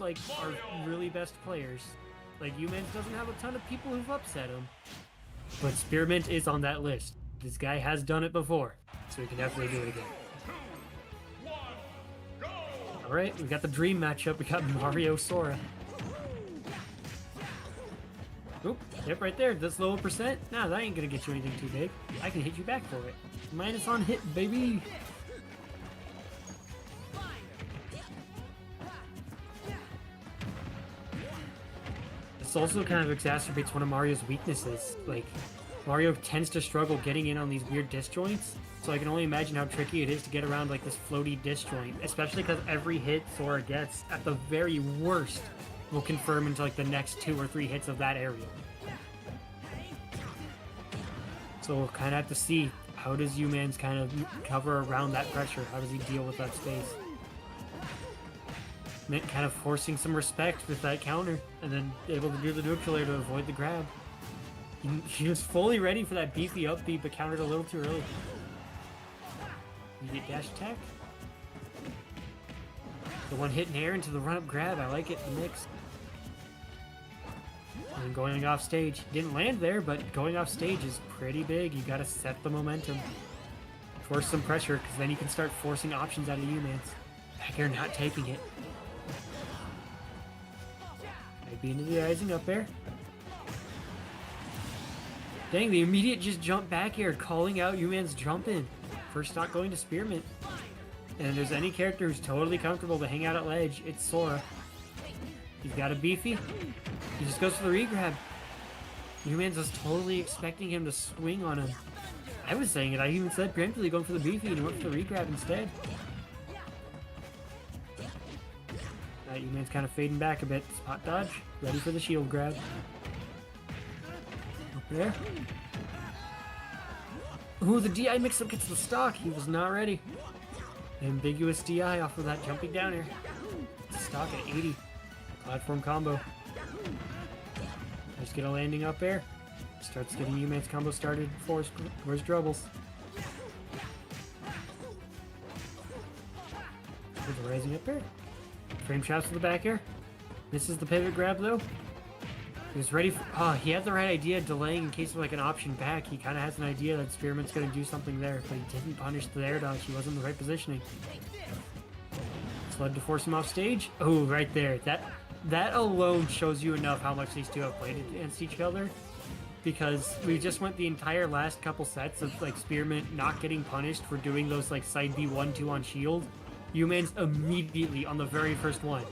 like our really best players. Like umanz doesn't have a ton of people who've upset him, but SpearMint is on that list. This guy has done it before, so he can definitely do it again. All right, we got the dream matchup. We got Mario Sora. Oop, yep, right there. This low percent. Nah, that ain't gonna get you anything too big. I can hit you back for it. Minus on hit, baby. This also kind of exacerbates one of Mario's weaknesses. Like, Mario tends to struggle getting in on these weird disjoints, so I can only imagine how tricky it is to get around like this floaty disjoint, especially because every hit Sora gets, at the very worst, will confirm into like the next 2 or 3 hits of that area. So we'll kind of have to see, how does umanz kind of cover around that pressure? How does he deal with that space? Mint kind of forcing some respect with that counter, and then able to do the neutral air to avoid the grab. He was fully ready for that beefy up B, but countered a little too early. You get dash attack. The one hit in air into the run-up grab. I like it, the mix. And going off stage. Didn't land there, but going off stage is pretty big. You gotta set the momentum. Force some pressure, because then you can start forcing options out of umanz. Back air not taking it. Might be into the rising up air. Dang, the immediate just jump back air, calling out umanz jump in. First stock going to SpearMint. And if there's any character who's totally comfortable to hang out at ledge, it's Sora. He's got a beefy. He just goes for the regrab. umanz was totally expecting him to swing on him. I was saying it, I even said preemptively going for the beefy and he went for the regrab instead. umanz kind of fading back a bit. Spot dodge, ready for the shield grab. Up there. Ooh, the DI mix-up gets the stock. He was not ready. Ambiguous DI off of that jumping down air. Stock at 80. Platform combo. Just get a landing up air. Starts getting umanz combo started. Where's Drubbles? With the rising up air. Frame shots to the back air. Misses the pivot grab though. He was ready for... Oh, he had the right idea, delaying in case of like an option back. He kind of has an idea that SpearMint's going to do something there, but he didn't punish the air dodge. He wasn't in the right positioning. It's led to force him off stage. Oh, right there. That alone shows you enough how much these two have played against each other. Because we just went the entire last couple sets of like SpearMint not getting punished for doing those like side B 1-2 on shield. umanz immediately on the very first one.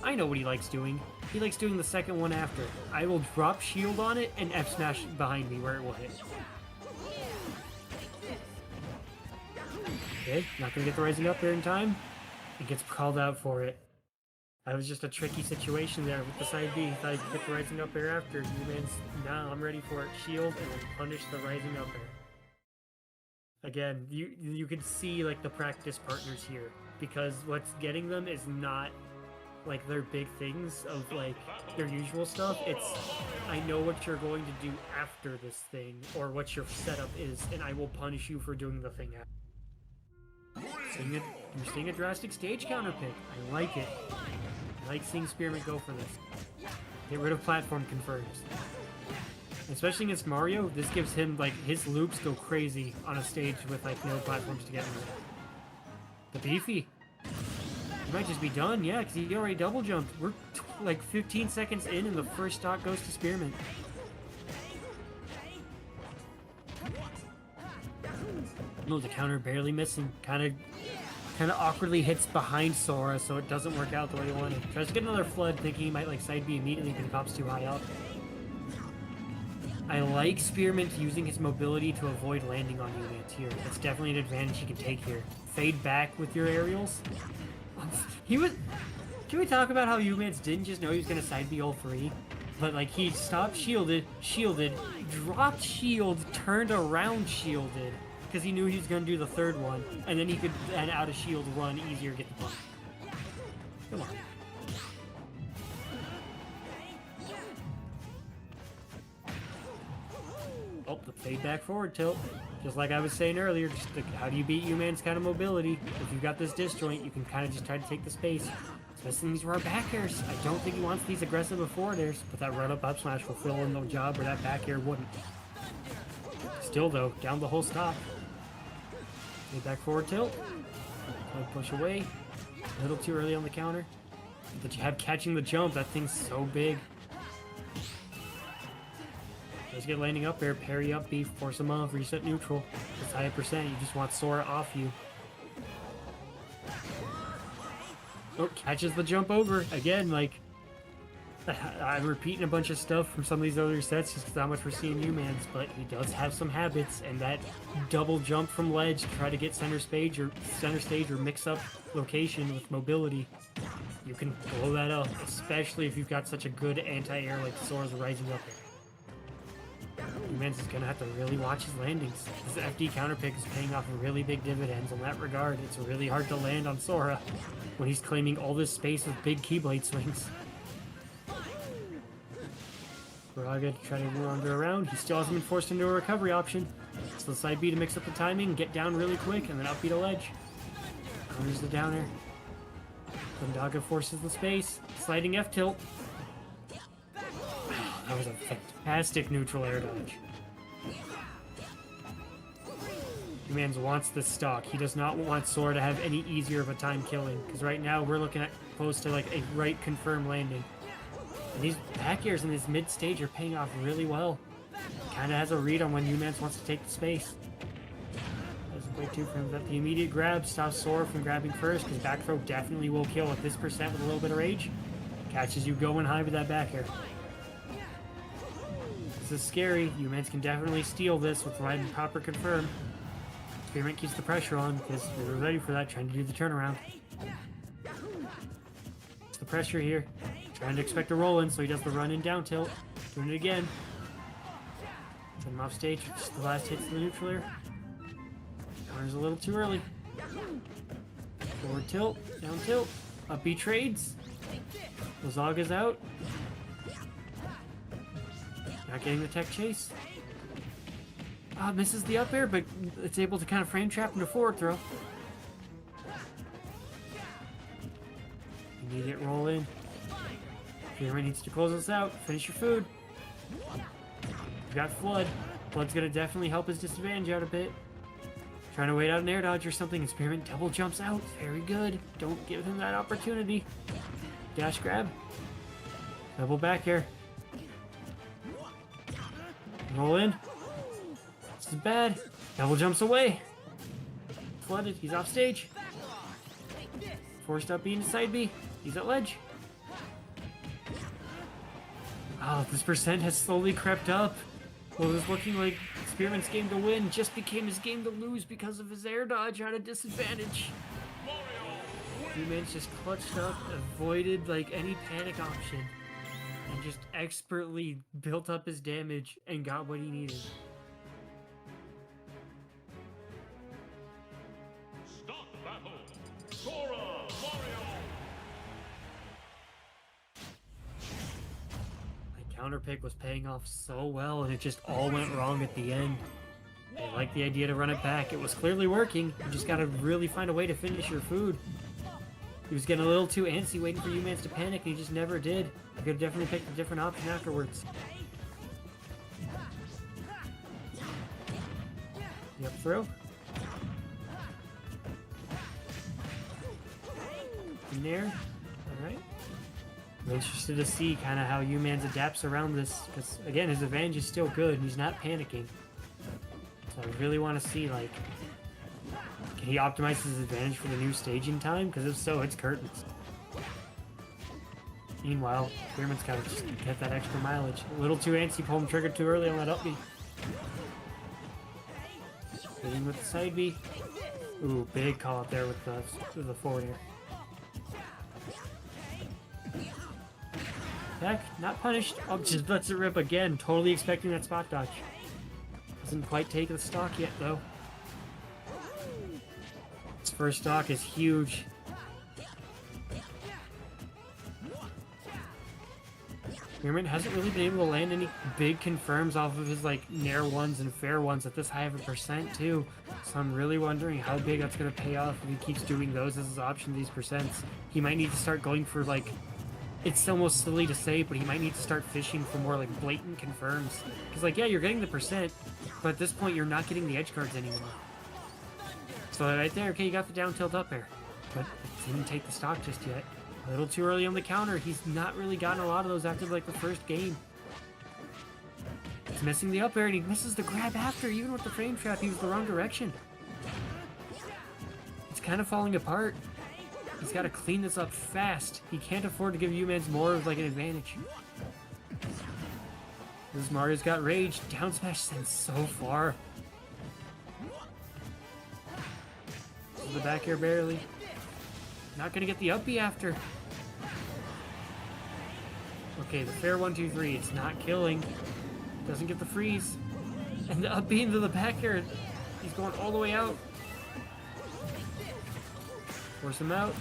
I know what he likes doing. He likes doing the second one after. I will drop shield on it and F smash behind me where it will hit. Okay, not gonna get the rising up there in time. It gets called out for it. That was just a tricky situation there with the side B. Thought he could get the rising up air after. umanz, nah, I'm ready for it. Shield and then punish the rising up air. Again, you can see like the practice partners here, because what's getting them is not like their big things of like their usual stuff. It's, I know what you're going to do after this thing, or what your setup is, and I will punish you for doing the thing after. You're seeing a drastic stage counter pick. I like it. I like seeing SpearMint go for this. Get rid of platform confirms. Especially against Mario, this gives him like his loops go crazy on a stage with like no platforms to get in. The beefy. He might just be done, yeah, because he already double jumped. We're like 15 seconds in and the first stock goes to SpearMint. No, the counter barely missing. Kind of awkwardly hits behind Sora, so it doesn't work out the way he wanted. Tries to get another flood, thinking he might like side B immediately, but he pops too high up. I like SpearMint using his mobility to avoid landing on umanz here. That's definitely an advantage he can take here. Fade back with your aerials. Can we talk about how umanz didn't just know he was going to side B all 3? But like he stopped shielded, dropped shield, turned around shielded, because he knew he was going to do the third one, and then he could then out of shield run easier get the punch. Come on. Oh, the fade back forward tilt. Just like I was saying earlier, just like, how do you beat umanz kind of mobility? If you've got this disjoint, you can kind of just try to take the space. Especially in these raw back airs. I don't think he wants these aggressive forward airs, but that run up smash will fill in the job where that back air wouldn't. Still though, down the whole stock. Get back forward tilt. Push away. A little too early on the counter. But you have catching the jump, that thing's so big. Just get landing up there, parry up B, force him off, reset neutral. It's high percent, you just want Sora off you. Oh, catches the jump over. Again, like, I'm repeating a bunch of stuff from some of these other sets just because how much we're seeing umanz, but he does have some habits, and that double jump from ledge to try to get center stage or mix up location with mobility. You can blow that up, especially if you've got such a good anti-air like Sora's rising up there. umanz is going to have to really watch his landings. His FD counter pick is paying off really big dividends in that regard. It's really hard to land on Sora when he's claiming all this space with big Keyblade swings. Braga to try to wander around. He still hasn't been forced into a recovery option. So the side B to mix up the timing, get down really quick, and then up B to ledge. Counters the down air. Braga forces the space. Sliding F tilt. Wow, that was a fantastic neutral air dodge. umanz wants this stock. He does not want Sora to have any easier of a time killing, because right now we're looking at close to like a right confirm landing. And these back airs in this mid stage are paying off really well. Kind of has a read on when umanz wants to take the space. Doesn't wait too for him, but the immediate grab stops Sora from grabbing first, because back throw definitely will kill at this percent with a little bit of rage. Catches you going high with that back air. This is scary. umanz can definitely steal this with the right and proper confirm. SpearMint keeps the pressure on because we were ready for that, trying to do the turnaround. It's the pressure here. Trying to expect a roll in, so he does the run in down tilt. Doing it again. Send him off stage. Just the last hits of the neutral air. Counters a little too early. Forward tilt, down tilt. Up B trades. Lazaga's out. Not getting the tech chase. Misses the up air, but it's able to kind of frame trap into forward throw. Immediate roll in. SpearMint needs to close this out. Finish your food. You've got Flood. Flood's going to definitely help his disadvantage out a bit. Trying to wait out an air dodge or something, and SpearMint double jumps out. Very good. Don't give him that opportunity. Dash grab. Double back air. Roll in. This is bad. Double jumps away. Flooded. He's off stage. Forced up B into side B. He's at ledge. Oh, this percent has slowly crept up. What was looking like SpearMint's game to win just became his game to lose because of his air dodge at a disadvantage. umanz just clutched up, avoided like any panic option, and just expertly built up his damage and got what he needed. Start battle. Sora, Mario. My counter pick was paying off so well, and it just all went wrong at the end. I like the idea to run it back. It was clearly working. You just gotta really find a way to finish your food. He was getting a little too antsy waiting for umanz to panic, and he just never did. I could have definitely picked a different option afterwards. The up throw. In there. Alright. I'm interested to see kind of how umanz adapts around this, because again, his advantage is still good, and he's not panicking. So I really want to see, like, can he optimize his advantage for the new staging time? Because if so, it's curtains. Meanwhile, SpearMint's got to just get that extra mileage. A little too antsy, pull him triggered too early on that up B. Hitting with the side B. Ooh, big call out there with the forward air. Heck, not punished. Oh, just lets it rip again. Totally expecting that spot dodge. Doesn't quite take the stock yet, though. His first stock is huge. SpearMint hasn't really been able to land any big confirms off of his like nair ones and fair ones at this high of a percent too. So I'm really wondering how big that's gonna pay off if he keeps doing those as his option, these percents. He might need to start going for like, it's almost silly to say, but he might need to start fishing for more like blatant confirms. Because like, yeah, you're getting the percent, but at this point you're not getting the edge cards anymore. So right there, okay, you got the down tilt up air, but it didn't take the stock just yet. A little too early on the counter. He's not really gotten a lot of those after like the first game. He's missing the up air and he misses the grab after. Even with the frame trap, he was the wrong direction. It's kind of falling apart. He's got to clean this up fast. He can't afford to give umanz more of like an advantage. This Mario's got rage. Down smash sends so far. To the back air barely. Not gonna get the up B after. Okay, the fair 1, 2, 3. It's not killing. Doesn't get the freeze. And the up B into the back air. He's going all the way out. Force him out.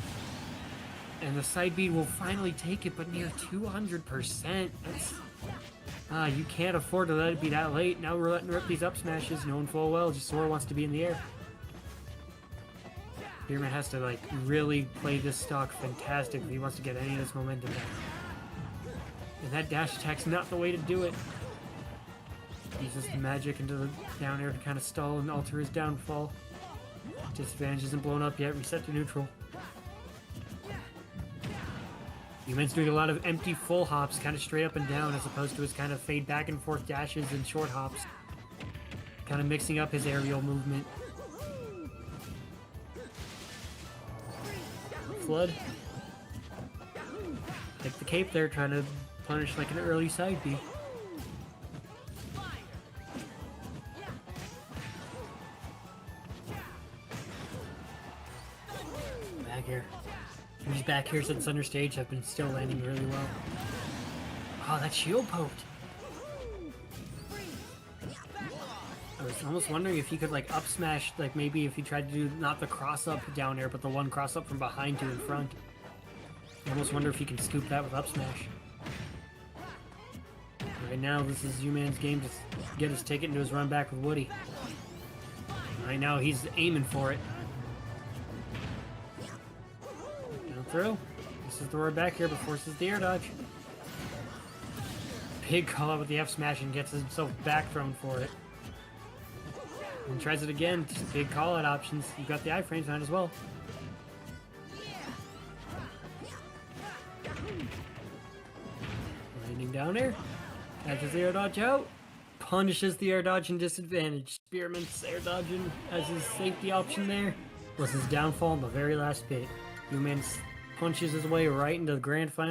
And the side B will finally take it, but near 200%. That's... you can't afford to let it be that late. Now we're letting rip these up smashes, knowing full well just Sora wants to be in the air. SpearMint has to like really play this stock fantastic if he wants to get any of this momentum back. And that dash attack's not the way to do it. Uses the magic into the down air to kind of stall and alter his downfall. Disadvantage isn't blown up yet. Reset to neutral. umanz doing a lot of empty full hops, kind of straight up and down, as opposed to his kind of fade back and forth dashes and short hops. Kind of mixing up his aerial movement. Flood. Take the cape there, trying to punish like an early side B. Back air. These back airs at center stage have been still landing really well. Oh, that shield poked. I was almost wondering if he could like up smash, like maybe if he tried to do not the cross up down air, but the one cross up from behind to in front. I almost wonder if he can scoop that with up smash. Right now, this is umanz game to get his ticket into his run back with Woody. Right now, he's aiming for it. Down throw. This is the roar back here, but forces the air dodge. Big call out with the F smash and gets himself back thrown for it. And tries it again. Just big call out options. You've got the iframes on as well. Landing down air. Catches the air dodge out. Punishes the air dodge and disadvantage. SpearMint's air dodging as his safety option there. Was his downfall in the very last bit. umanz punches his way right into the grand final.